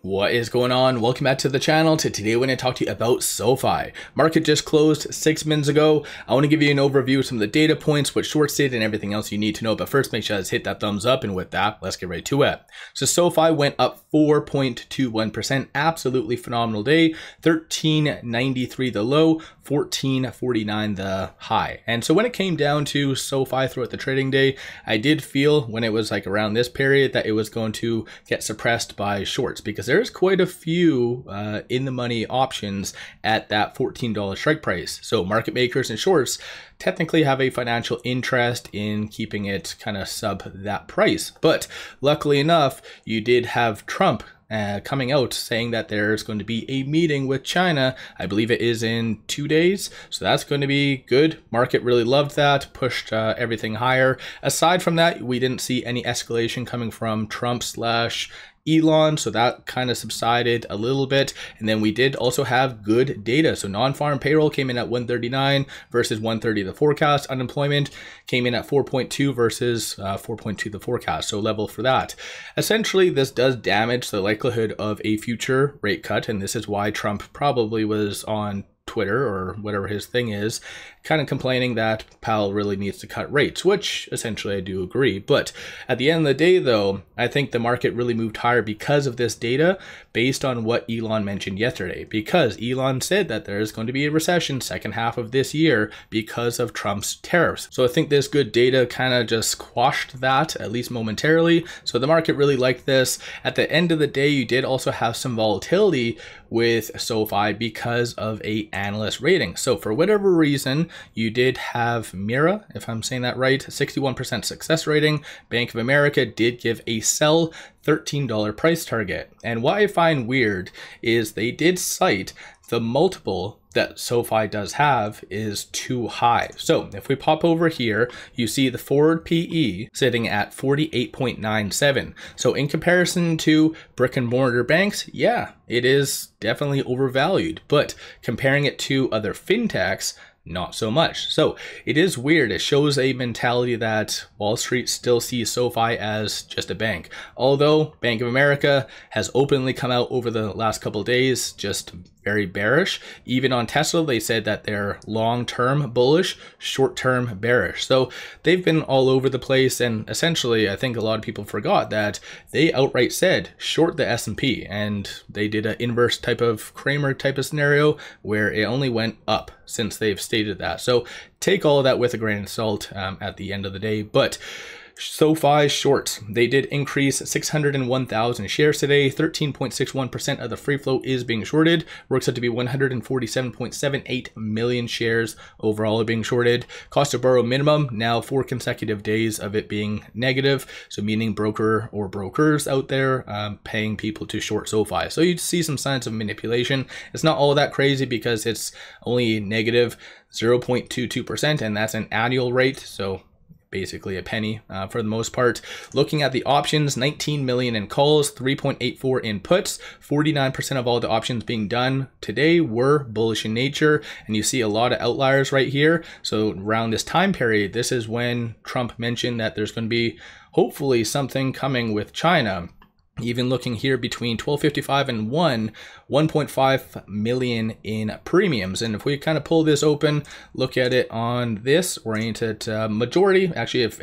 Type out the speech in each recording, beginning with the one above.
What is going on? Welcome back to the channel. Today we're going to talk to you about SoFi. Market just closed 6 minutes ago. I want to give you an overview of some of the data points, what shorts did, and everything else you need to know. But first, make sure to hit that thumbs up. And with that, let's get right to it. So SoFi went up 4.21%. Absolutely phenomenal day. 13.93 the low, 14.49 the high. And so when it came down to SoFi throughout the trading day, I did feel when it was like around this period that it was going to get suppressed by shorts, because there's quite a few in the money options at that $14 strike price. So market makers and shorts technically have a financial interest in keeping it kind of sub that price. But luckily enough, you did have Trump coming out saying that there's going to be a meeting with China. I believe it is in 2 days. So that's going to be good. Market really loved that, pushed everything higher. Aside from that, we didn't see any escalation coming from Trump / Elon, so that kind of subsided a little bit. And then we did also have good data. So non-farm payroll came in at 139 versus 130 the forecast. Unemployment came in at 4.2 versus 4.2 the forecast, so level for that. Essentially, this does damage the likelihood of a future rate cut, and this is why Trump probably was on Twitter or whatever his thing is, kind of complaining that Powell really needs to cut rates, which essentially I do agree. But at the end of the day, though, I think the market really moved higher because of this data based on what Elon mentioned yesterday, because Elon said that there is going to be a recession second half of this year because of Trump's tariffs. So I think this good data kind of just squashed that, at least momentarily. So the market really liked this. At the end of the day, you did also have some volatility with SoFi because of a analyst rating. So for whatever reason, you did have Mira, if I'm saying that right, 61% success rating. Bank of America did give a sell $13 price target. And what I find weird is they did cite the multiple that SoFi does have is too high. So if we pop over here, you see the forward PE sitting at 48.97. So in comparison to brick and mortar banks, yeah, it is definitely overvalued. But comparing it to other fintechs, not so much. So it is weird. It shows a mentality that Wall Street still sees SoFi as just a bank. Although Bank of America has openly come out over the last couple of days, just very bearish. Even on Tesla, they said that they're long-term bullish, short-term bearish. So they've been all over the place. And essentially, I think a lot of people forgot that they outright said short the S&P, and they did an inverse type of Kramer type of scenario where it only went up since they've stated that. So take all of that with a grain of salt at the end of the day. But SoFi shorts, they did increase 601,000 shares today. 13.61% of the free float is being shorted. Works out to be 147.78 million shares overall are being shorted. Cost to borrow minimum, now 4 consecutive days of it being negative. So meaning broker or brokers out there paying people to short SoFi. So you see some signs of manipulation. It's not all that crazy because it's only negative 0.22%, and that's an annual rate. So basically a penny for the most part. Looking at the options, 19 million in calls, 3.84 in puts. 49% of all the options being done today were bullish in nature, and you see a lot of outliers right here. So around this time period, this is when Trump mentioned that there's going to be hopefully something coming with China. Even looking here between 12.55 and 1.5 million in premiums. And if we kind of pull this open, look at it on this oriented majority, actually if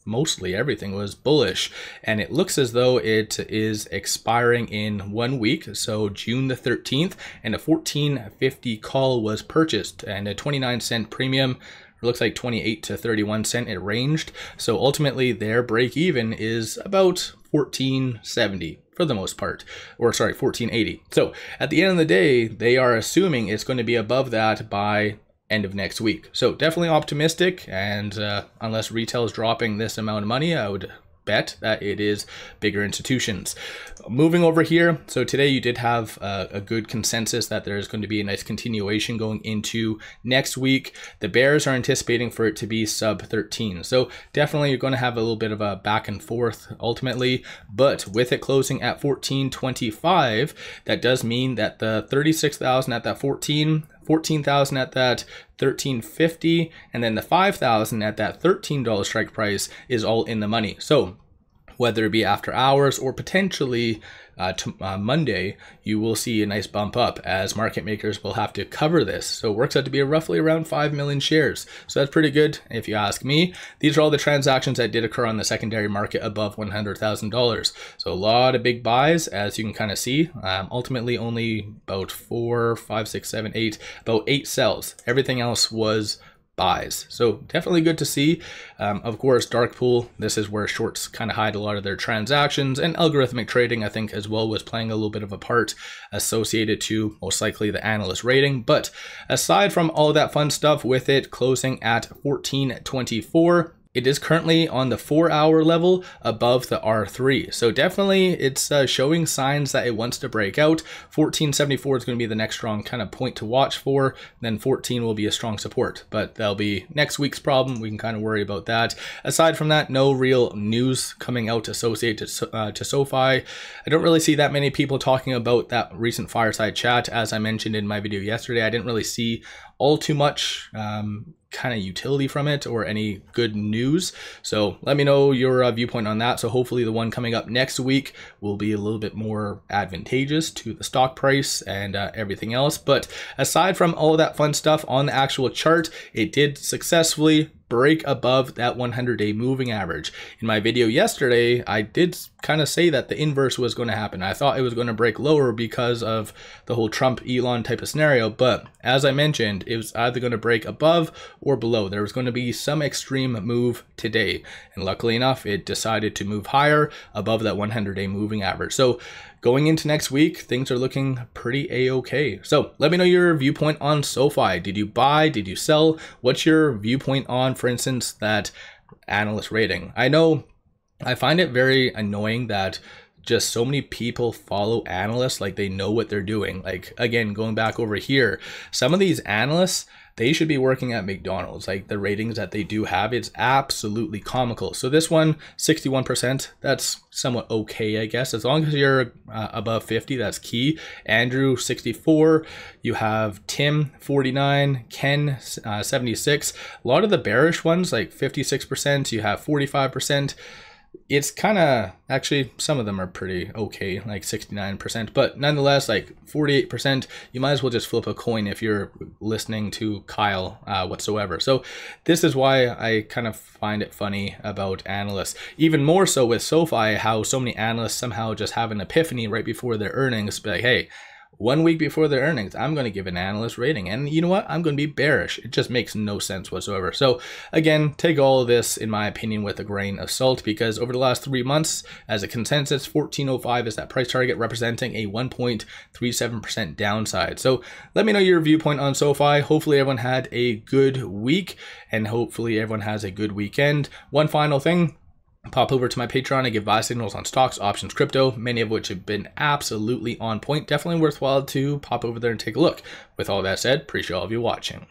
mostly everything was bullish, and it looks as though it is expiring in 1 week, so June the 13th, and a 14.50 call was purchased and a 29-cent premium. It looks like 28 to 31 cent it ranged. So ultimately their break even is about 14.70 for the most part, or sorry, 14.80. So at the end of the day, they are assuming it's going to be above that by end of next week. So definitely optimistic, and unless retail is dropping this amount of money, I would bet that it is bigger institutions. Moving over here, so today you did have a good consensus that there's going to be a nice continuation going into next week. The bears are anticipating for it to be sub 13, so definitely you're going to have a little bit of a back and forth ultimately, but with it closing at 14.25, that does mean that the 36,000 at that 14,000 at that 13.50, and then the 5,000 at that $13 strike price is all in the money. So whether it be after hours or potentially Monday, you will see a nice bump up as market makers will have to cover this. So it works out to be roughly around 5 million shares. So that's pretty good if you ask me. These are all the transactions that did occur on the secondary market above $100,000. So a lot of big buys, as you can kind of see. Ultimately only about 4, 5, 6, 7, 8, about 8 sells. Everything else was buys. So definitely good to see. Of course, dark pool, this is where shorts kind of hide a lot of their transactions, and algorithmic trading, I think, as well, was playing a little bit of a part associated to most likely the analyst rating. But aside from all that fun stuff with it closing at 1424, it is currently on the 4-hour level above the R3. So definitely it's showing signs that it wants to break out. 1474 is going to be the next strong kind of point to watch for. Then 14 will be a strong support, but that'll be next week's problem. We can kind of worry about that. Aside from that, no real news coming out associated to SoFi. I don't really see that many people talking about that recent fireside chat. As I mentioned in my video yesterday, I didn't really see all too much kind of utility from it or any good news. So let me know your viewpoint on that. So hopefully the one coming up next week will be a little bit more advantageous to the stock price and everything else. But aside from all that fun stuff on the actual chart, it did successfully break above that 100-day moving average. In my video yesterday, I did kind of say that the inverse was going to happen. I thought it was going to break lower because of the whole Trump Elon type of scenario, but as I mentioned, it was either going to break above or below. There was going to be some extreme move today, and luckily enough, it decided to move higher above that 100-day moving average. So going into next week, things are looking pretty a-okay. So let me know your viewpoint on SoFi. Did you buy? Did you sell? What's your viewpoint on, for instance, that analyst rating? I know I find it very annoying that just so many people follow analysts like they know what they're doing. Like, again, going back over here, some of these analysts, they should be working at McDonald's. Like, the ratings that they do have, it's absolutely comical. So this one, 61%, that's somewhat okay, I guess. As long as you're above 50, that's key. Andrew, 64. You have Tim, 49. Ken, 76. A lot of the bearish ones, like 56%, you have 45%. It's kind of, actually, some of them are pretty okay, like 69%, but nonetheless, like 48%, you might as well just flip a coin if you're listening to Kyle whatsoever. So this is why I kind of find it funny about analysts. Even more so with SoFi, how so many analysts somehow just have an epiphany right before their earnings, be like, hey, 1 week before their earnings, I'm going to give an analyst rating. And you know what? I'm going to be bearish. It just makes no sense whatsoever. So again, take all of this, in my opinion, with a grain of salt, because over the last 3 months, as a consensus, 1405 is that price target, representing a 1.37% downside. So let me know your viewpoint on SoFi. Hopefully everyone had a good week, and hopefully everyone has a good weekend. One final thing. Pop over to my Patreon. I give buy signals on stocks, options, crypto, many of which have been absolutely on point. Definitely worthwhile to pop over there and take a look. With all that said, appreciate all of you watching.